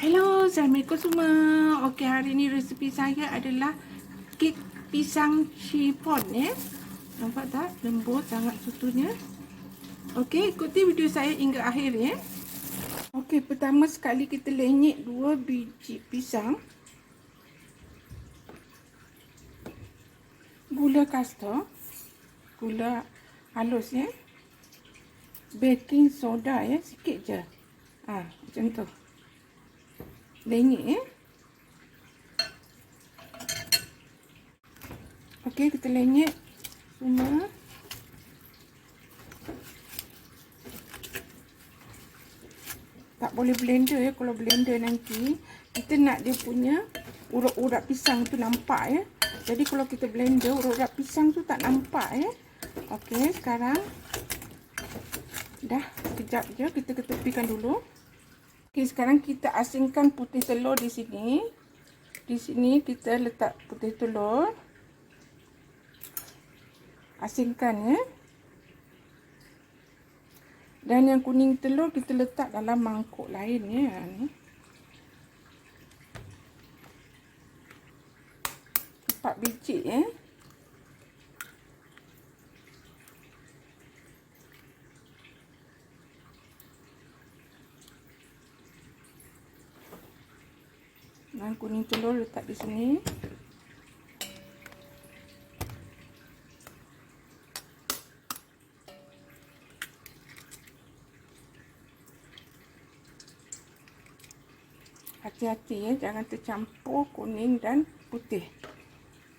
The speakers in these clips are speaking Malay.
Hello, Assalamualaikum semua. Okey, hari ni resipi saya adalah kek pisang chiffon Nampak tak? Lembut sangat sutunya. Okey, ikuti video saya hingga akhir Okey, pertama sekali kita lenyek 2 biji pisang. Gula kastor. Gula halus Baking soda sikit je. Macam tu. Lenyek Okey, kita lenyek semua. Tak boleh blender kalau blender nanti kita nak dia punya urat-urat pisang tu nampak Jadi kalau kita blender urat-urat pisang tu tak nampak Okey, sekarang dah sekejap je kita ketepikan dulu. Okey, sekarang kita asingkan putih telur di sini. Di sini kita letak putih telur. Asingkan Dan yang kuning telur kita letak dalam mangkuk lain ni. 4 biji Dan kuning telur letak di sini. Hati-hati jangan tercampur kuning dan putih.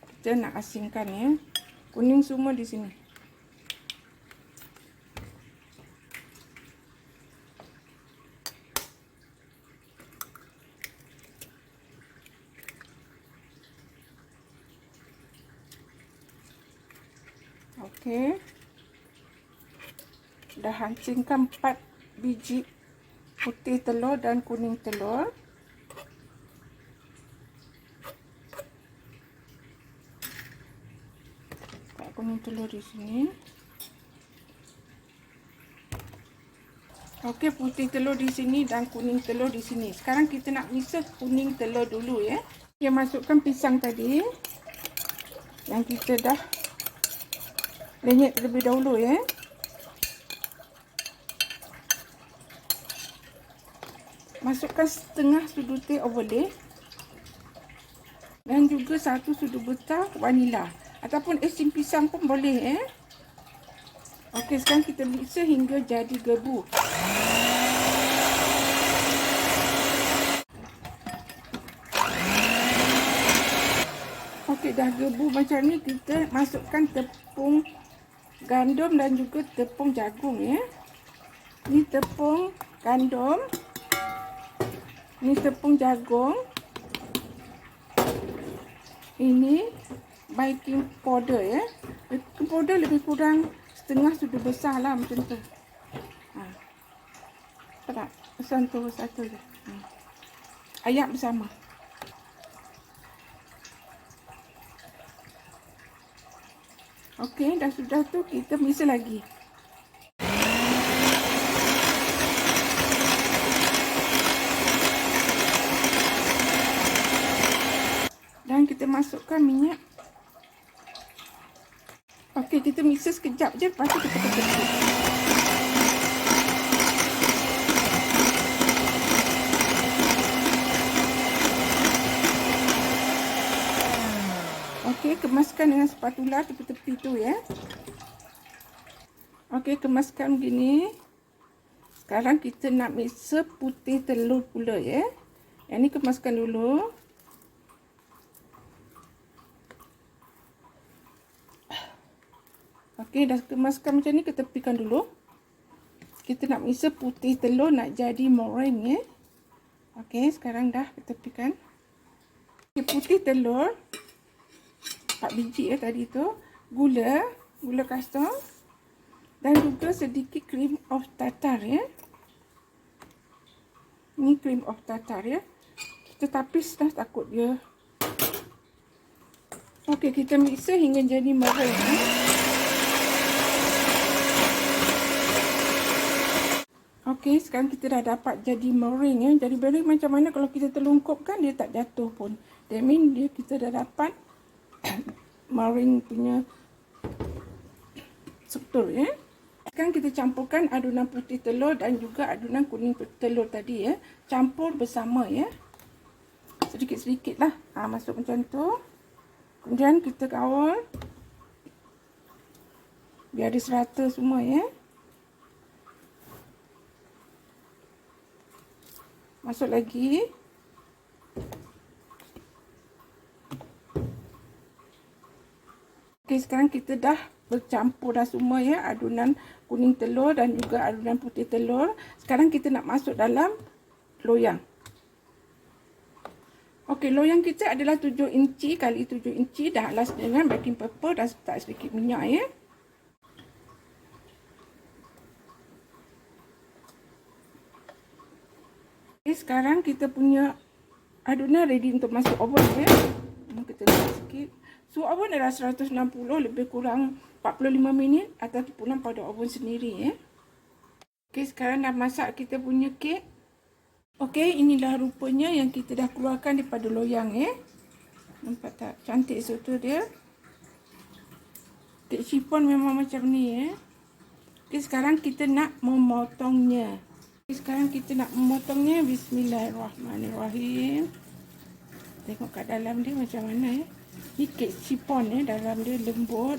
Kita nak asingkan kuning semua di sini. Okey. Dah hancingkan 4 biji putih telur dan kuning telur. Kuning telur di sini. Okey, putih telur di sini dan kuning telur di sini. Sekarang kita nak misah kuning telur dulu Kita masukkan pisang tadi yang kita dah lenyek terlebih dahulu Masukkan setengah sudu teh overlay dan juga 1 sudu butir vanila ataupun asin pisang pun boleh Okey, sekarang kita mix hingga jadi gebu. Okey, dah gebu macam ni, kita masukkan tepung gandum dan juga tepung jagung Ni tepung gandum, ni tepung jagung, ini baking powder Baking powder lebih kurang setengah sudu besar lah macam tu. Tak, satu je. Ayak bersama. Okey, dah sudah tu kita mix lagi. Dan kita masukkan minyak. Okey, kita mix sekejap je, lepas tu kita tutup. Okey, kemaskan dengan spatula tepi-tepi tu Okey, kemaskan begini. Sekarang kita nak mix putih telur pula Yang ni kemaskan dulu. Okey, dah kemaskan macam ni, kita tepikan dulu. Kita nak mix putih telur nak jadi meringue Okey, sekarang dah kita tepikan. Okay, putih telur 4 biji tadi tu, gula kastor dan juga sedikit cream of tartar Ni cream of tartar Kita tapis dah, takut dia. Okey, kita mix hingga jadi meringue Okey, sekarang kita dah dapat jadi meringue ya. Jadi meringue macam mana kalau kita terlungkupkan dia tak jatuh pun. That means dia kita dah dapat meringue punya struktur ya. Sekarang kita campurkan adunan putih telur dan juga adunan kuning telur tadi ya. Campur bersama ya. Sedikit-sedikit lah. Masuk macam tu. Kemudian kita kawal. Biar dia serata semua ya. Masuk lagi. Okey, sekarang kita dah bercampur dah semua ya. Adunan kuning telur dan juga adunan putih telur. Sekarang kita nak masuk dalam loyang. Okey, loyang kita adalah 7 inci kali 7 inci. Dah alas dengan baking paper. Dah letak sedikit minyak ya. Okay, sekarang kita punya adunan ready untuk masuk oven ya. Kita letak sikit. Suhu oven adalah 160 lebih kurang 45 minit atau terpulang pada oven sendiri ya. Okey, sekarang dah masak kita punya kek. Okey, inilah rupanya yang kita dah keluarkan daripada loyang ya. Nampak tak? Cantik struktur dia. Kek chiffon memang macam ni ya. Okey, sekarang kita nak memotongnya. Sekarang kita nak memotongnya. Bismillahirrahmanirrahim. Tengok kat dalam dia macam mana ya. Ni kek chiffon ya. Dalam dia lembut.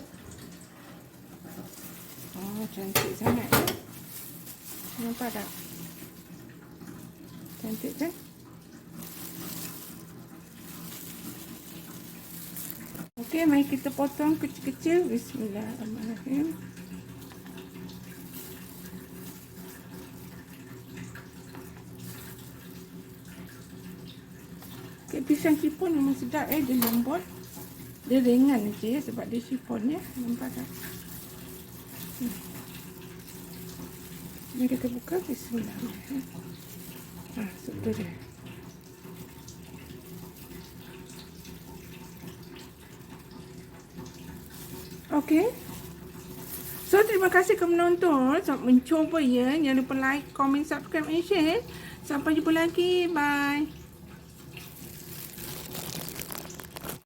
Oh, cantik sangat ya. Nampak tak? Cantik kan? Okey, mari kita potong kecil-kecil. Bismillahirrahmanirrahim. Kek pisang chiffon memang sedap dia lembut. Dia ringan je ya, sebab dia chiffon ya. Nampak tak? Mari kita buka. Bismillahirrahmanirrahim. Struktur dia. Okey. So, terima kasih kerana menonton. Selamat mencuba ya. Jangan lupa like, komen, subscribe dan share. Sampai jumpa lagi. Bye.